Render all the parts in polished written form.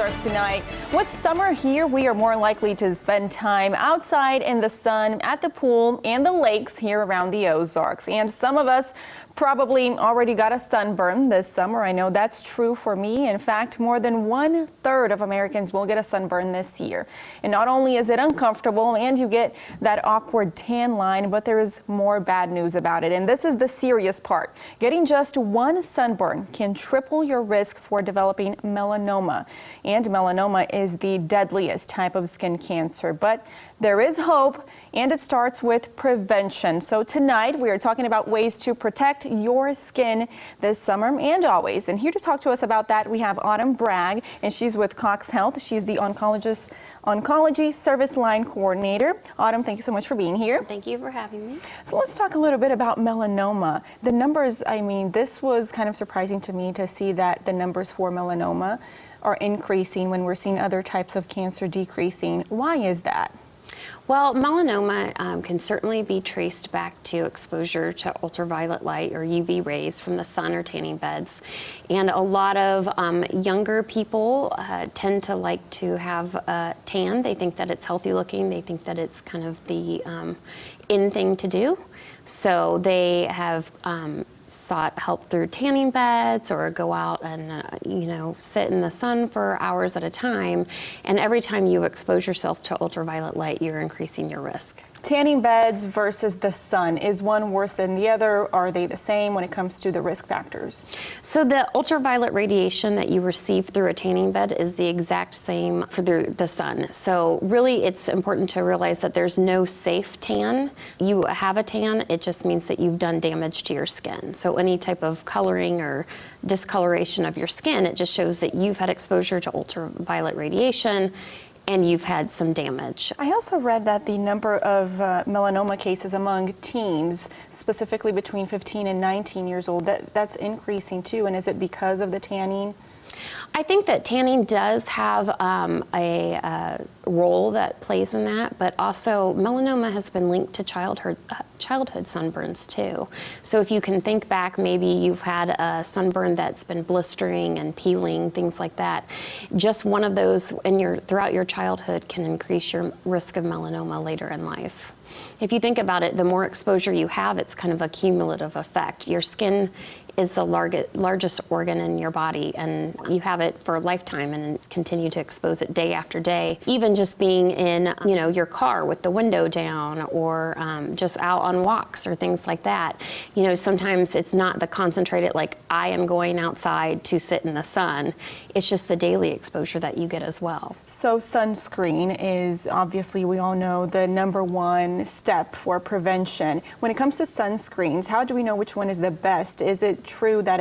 Ozarks tonight. With summer here, we are more likely to spend time outside in the sun, at the pool, and the lakes here around the Ozarks. And some of us probably already got a sunburn this summer. I know that's true for me. In fact, more than 1/3 of Americans will get a sunburn this year. And not only is it uncomfortable and you get that awkward tan line, but there is more bad news about it. And this is the serious part. Getting just one sunburn can triple your risk for developing melanoma. And melanoma is the deadliest type of skin cancer. But there is hope, and it starts with prevention. So tonight we are talking about ways to protect your skin this summer and always. And here to talk to us about that, we have Autumn Bragg, and she's with Cox Health. She's the Oncology Service Line Coordinator. Autumn, thank you so much for being here. Thank you for having me. So let's talk a little bit about melanoma. The numbers, I mean, this was kind of surprising to me to see that the numbers for melanoma are increasing when we're seeing other types of cancer decreasing. Why is that? Well, melanoma can certainly be traced back to exposure to ultraviolet light or UV rays from the sun or tanning beds. And a lot of younger people tend to like to have a tan. They think that it's healthy looking. They think that it's kind of the in thing to do. So they have sought help through tanning beds or go out and sit in the sun for hours at a time, and every time you expose yourself to ultraviolet light, you're increasing your risk. Tanning beds versus the sun, is one worse than the other? Are they the same when it comes to the risk factors? So the ultraviolet radiation that you receive through a tanning bed is the exact same for the sun. So really it's important to realize that there's no safe tan. You have a tan, it just means that you've done damage to your skin. So any type of coloring or discoloration of your skin, it just shows that you've had exposure to ultraviolet radiation and you've had some damage. I also read that the number of melanoma cases among teens, specifically between 15 and 19 years old, that's increasing too. And is it because of the tanning? I think that tanning does have a role that plays in that, but also melanoma has been linked to childhood sunburns too. So if you can think back, maybe you've had a sunburn that's been blistering and peeling, things like that. Just one of those throughout your childhood can increase your risk of melanoma later in life. If you think about it, the more exposure you have, it's kind of a cumulative effect. Your skin is the largest organ in your body, and you have it for a lifetime and continue to expose it day after day. Even just being in your car with the window down, or just out on walks or things like that. Sometimes it's not the concentrated, like I am going outside to sit in the sun. It's just the daily exposure that you get as well. So sunscreen is obviously, we all know, the #1 step for prevention. When it comes to sunscreens, how do we know which one is the best? Is it true that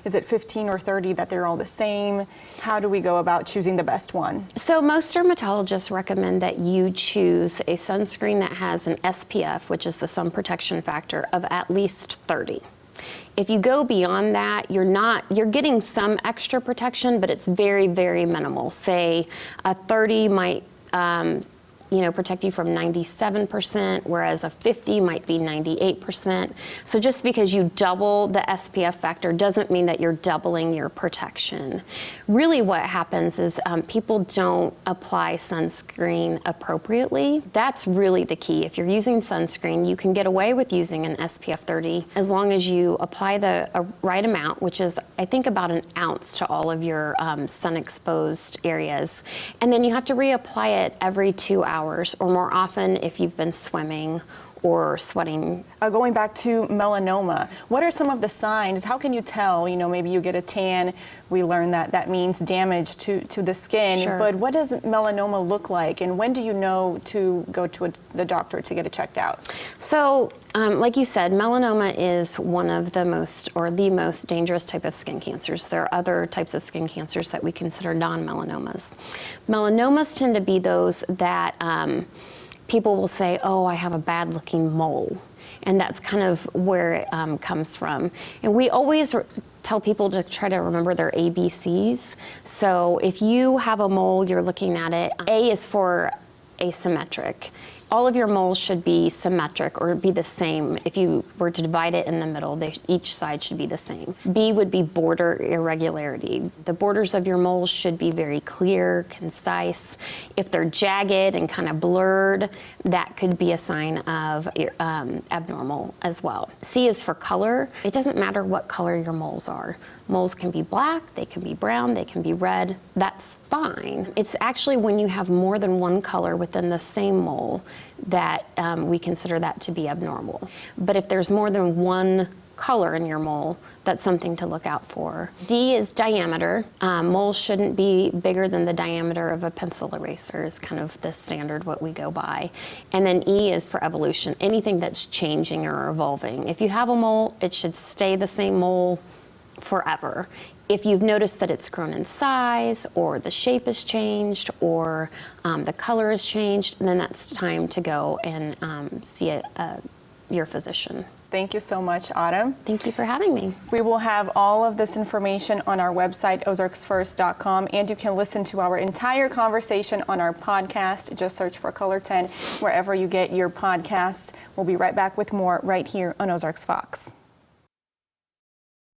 is it 15 or 30 that they're all the same? How do we go about choosing the best one? So most dermatologists recommend that you choose a sunscreen that has an SPF, which is the sun protection factor, of at least 30. If you go beyond that, you're getting some extra protection, but it's very, very minimal. Say a 30 might protect you from 97%, whereas a 50 might be 98%. So just because you double the SPF factor doesn't mean that you're doubling your protection. Really what happens is people don't apply sunscreen appropriately. That's really the key. If you're using sunscreen, you can get away with using an SPF 30 as long as you apply the right amount, which is, I think, about an ounce to all of your sun-exposed areas. And then you have to reapply it every 2 hours or more often if you've been swimming or sweating. Going back to melanoma, what are some of the signs? How can you tell, maybe you get a tan, we learned that means damage to the skin, Sure. But what does melanoma look like, and when do you know to go to the doctor to get it checked out? So, like you said, melanoma is one of the most dangerous type of skin cancers. There are other types of skin cancers that we consider non-melanomas. Melanomas tend to be those that people will say, oh, I have a bad looking mole. And that's kind of where it comes from. And we always tell people to try to remember their ABCs. So if you have a mole, you're looking at it. A is for asymmetric. All of your moles should be symmetric or be the same. If you were to divide it in the middle, each side should be the same. B would be border irregularity. The borders of your moles should be very clear, concise. If they're jagged and kind of blurred, that could be a sign of abnormal as well. C is for color. It doesn't matter what color your moles are. Moles can be black, they can be brown, they can be red. That's fine. It's actually when you have more than one color within the same mole that we consider that to be abnormal. But if there's more than one color in your mole, that's something to look out for. D is diameter. Moles shouldn't be bigger than the diameter of a pencil eraser is kind of the standard what we go by. And then E is for evolution, anything that's changing or evolving. If you have a mole, it should stay the same mole forever. If you've noticed that it's grown in size or the shape has changed or the color has changed, then that's time to go and see your physician. Thank you so much, Autumn. Thank you for having me. We will have all of this information on our website, ozarksfirst.com, and you can listen to our entire conversation on our podcast. Just search for Color 10 wherever you get your podcasts. We'll be right back with more right here on Ozarks Fox.